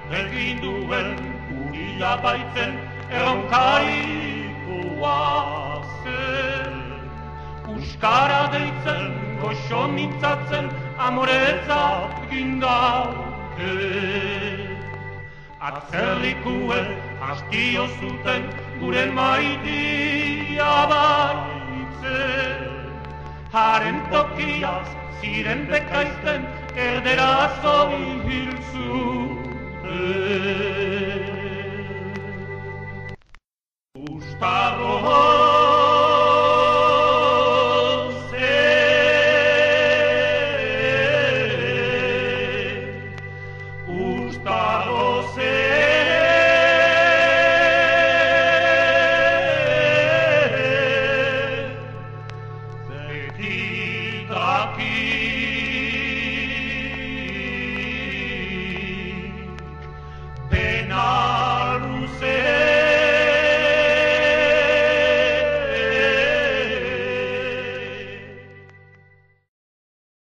Egin duen guria baitzen erronkaikoa zen. Euskara deitzen, goxo mintzatzen, amoretzat gindauke. Atzerrikuek hastio zuten gure maitia baitzen. Haren tokiaz ziren bekaizten erderazo hilzu. Aquí